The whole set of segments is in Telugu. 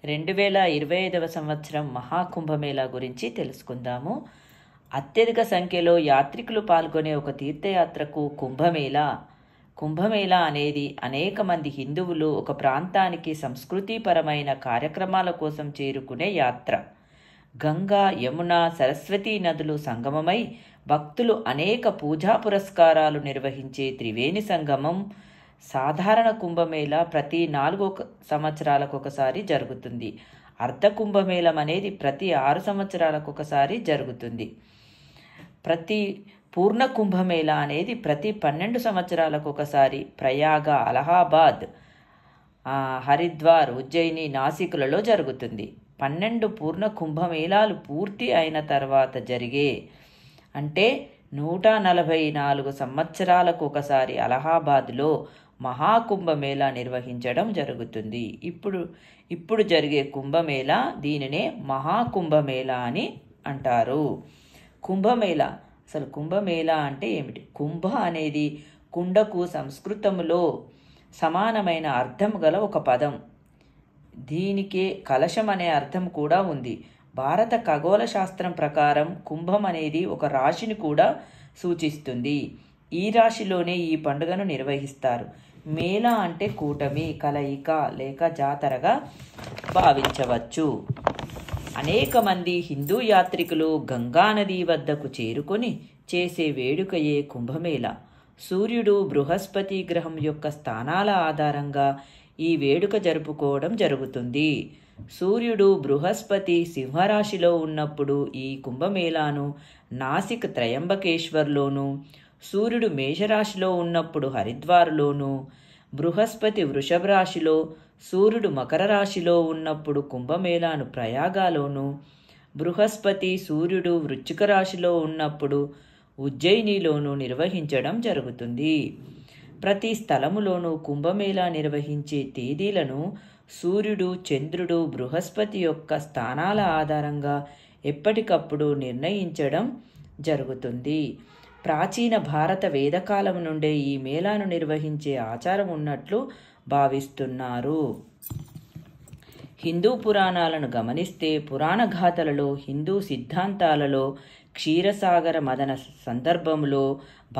2025వ సంవత్సరం మహాకుంభమేళా గురించి తెలుసుకుందాము. అత్యధిక సంఖ్యలో యాత్రికులు పాల్గొనే ఒక తీర్థయాత్రకు కుంభమేళా అనేది అనేక మంది హిందువులు ఒక ప్రాంతానికి సంస్కృతిపరమైన కార్యక్రమాల కోసం చేరుకునే యాత్ర. గంగా, యమున, సరస్వతీ నదులు సంగమమై భక్తులు అనేక పూజా పురస్కారాలు నిర్వహించే త్రివేణి సంగమం. సాధారణ కుంభమేళా ప్రతి 4 సంవత్సరాలకు ఒకసారి జరుగుతుంది. అర్ధ కుంభమేళం అనేది ప్రతి 6 సంవత్సరాలకు ఒకసారి జరుగుతుంది. పూర్ణ కుంభమేళా అనేది ప్రతి 12 సంవత్సరాలకు ఒకసారి ప్రయాగ, అలహాబాద్, హరిద్వార్, ఉజ్జయిని, నాసికులలో జరుగుతుంది. 12 పూర్ణ కుంభమేళాలు పూర్తి అయిన తర్వాత జరిగే అంటే 144 సంవత్సరాలకు ఒకసారి అలహాబాద్లో మహాకుంభమేళా నిర్వహించడం జరుగుతుంది. ఇప్పుడు జరిగే కుంభమేళా దీనినే మహాకుంభమేళా అని అంటారు. కుంభమేళా అంటే ఏమిటి? కుంభ అనేది కుండకు సంస్కృతంలో సమానమైన అర్థం గల ఒక పదం. దీనికే కలశం అనే అర్థం కూడా ఉంది. భారత ఖగోళ శాస్త్రం ప్రకారం కుంభం అనేది ఒక రాశిని కూడా సూచిస్తుంది. ఈ రాశిలోనే ఈ పండుగను నిర్వహిస్తారు. మేళా అంటే కూటమి, కలయిక లేక జాతరగా భావించవచ్చు. అనేక మంది హిందూ యాత్రికులు గంగానది వద్దకు చేరుకొని చేసే వేడుకయే కుంభమేళా. సూర్యుడు, బృహస్పతి గ్రహం యొక్క స్థానాల ఆధారంగా ఈ వేడుక జరుపుకోవడం జరుగుతుంది. సూర్యుడు, బృహస్పతి సింహరాశిలో ఉన్నప్పుడు ఈ కుంభమేళాను నాసిక్ త్రయంబకేశ్వర్లోను, సూర్యుడు మేషరాశిలో ఉన్నప్పుడు హరిద్వార్లోను, బృహస్పతి వృషభ రాశిలో, సూర్యుడు మకర రాశిలో ఉన్నప్పుడు కుంభమేళాను ప్రయాగలోను, బృహస్పతి, సూర్యుడు వృశ్చిక రాశిలో ఉన్నప్పుడు ఉజ్జయినిలోను నిర్వహించడం జరుగుతుంది. ప్రతి స్థలములోనూ కుంభమేళా నిర్వహించే తేదీలను సూర్యుడు, చంద్రుడు, బృహస్పతి యొక్క స్థానాల ఆధారంగా ఎప్పటికప్పుడు నిర్ణయించడం జరుగుతుంది. ప్రాచీన భారత వేదకాలం నుండే ఈ మేళాను నిర్వహించే ఆచారం ఉన్నట్లు భావిస్తున్నారు. హిందూ పురాణాలను గమనిస్తే పురాణ గాథలలో, హిందూ సిద్ధాంతాలలో క్షీరసాగర మదన సందర్భంలో,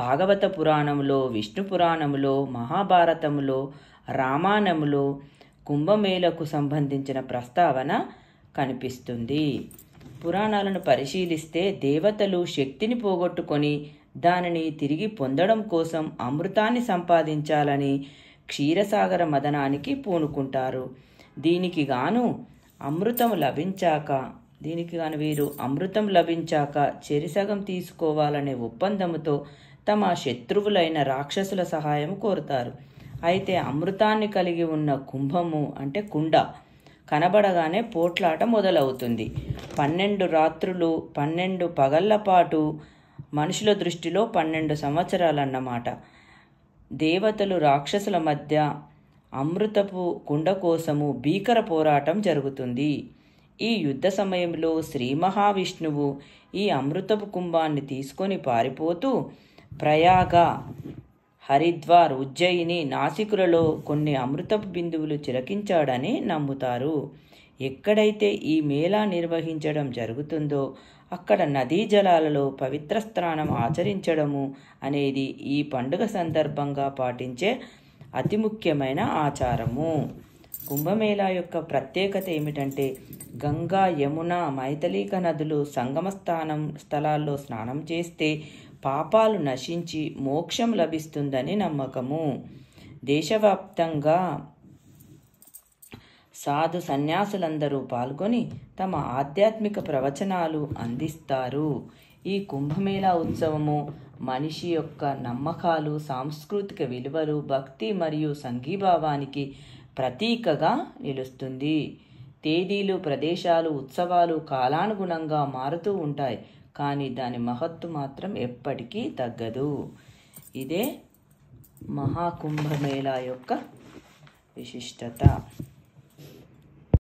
భాగవత పురాణంలో, విష్ణు పురాణంలో, మహాభారతంలో, రామాయణంలో కుంభమేళకు సంబంధించిన ప్రస్తావన కనిపిస్తుంది. పురాణాలను పరిశీలిస్తే దేవతలు శక్తిని పోగొట్టుకొని దానిని తిరిగి పొందడం కోసం అమృతాన్ని సంపాదించాలని క్షీరసాగర మదనానికి పూనుకుంటారు. దీనికి గాను వీరు అమృతం లభించాక చెరిసగం తీసుకోవాలనే ఒప్పందంతో తమ శత్రువులైన రాక్షసుల సహాయం కోరుతారు. అయితే అమృతాన్ని కలిగి ఉన్న కుంభము అంటే కుండ కనబడగానే పోట్లాట మొదలవుతుంది. 12 రాత్రులు 12 పగళ్ల పాటు, మనుషుల దృష్టిలో 12 సంవత్సరాలన్నమాట, దేవతలు రాక్షసుల మధ్య అమృతపు కుండ కోసము భీకర పోరాటం జరుగుతుంది. ఈ యుద్ధ సమయంలో శ్రీ మహావిష్ణువు ఈ అమృతపు కుంభాన్ని తీసుకొని పారిపోతూ ప్రయాగ, హరిద్వార్, ఉజ్జయిని, నాసికులలో కొన్ని అమృతపు బిందువులు చిలకించాడని నమ్ముతారు. ఎక్కడైతే ఈ మేళా నిర్వహించడం జరుగుతుందో అక్కడ నదీ జలాలలో పవిత్ర స్నానం ఆచరించడము అనేది ఈ పండుగ సందర్భంగా పాటించే అతి ముఖ్యమైన ఆచారము. కుంభమేళా యొక్క ప్రత్యేకత ఏమిటంటే గంగా, యమున, మైథిలీక నదులు సంగమ స్థలాల్లో స్నానం చేస్తే పాపాలు నశించి మోక్షం లభిస్తుందని నమ్మకము. దేశవ్యాప్తంగా సాధు సన్యాసులందరూ పాల్గొని తమ ఆధ్యాత్మిక ప్రవచనాలు అందిస్తారు. ఈ కుంభమేళా ఉత్సవము మనిషి యొక్క నమ్మకాలు, సాంస్కృతిక విలువలు, భక్తి మరియు సంఘీభావానికి ప్రతీకగా నిలుస్తుంది. తేదీలు, ప్రదేశాలు, ఉత్సవాలు కాలానుగుణంగా మారుతూ ఉంటాయి, కానీ దాని మహత్తు మాత్రం ఎప్పటికీ తగ్గదు. ఇదే మహాకుంభమేళా యొక్క విశిష్టత.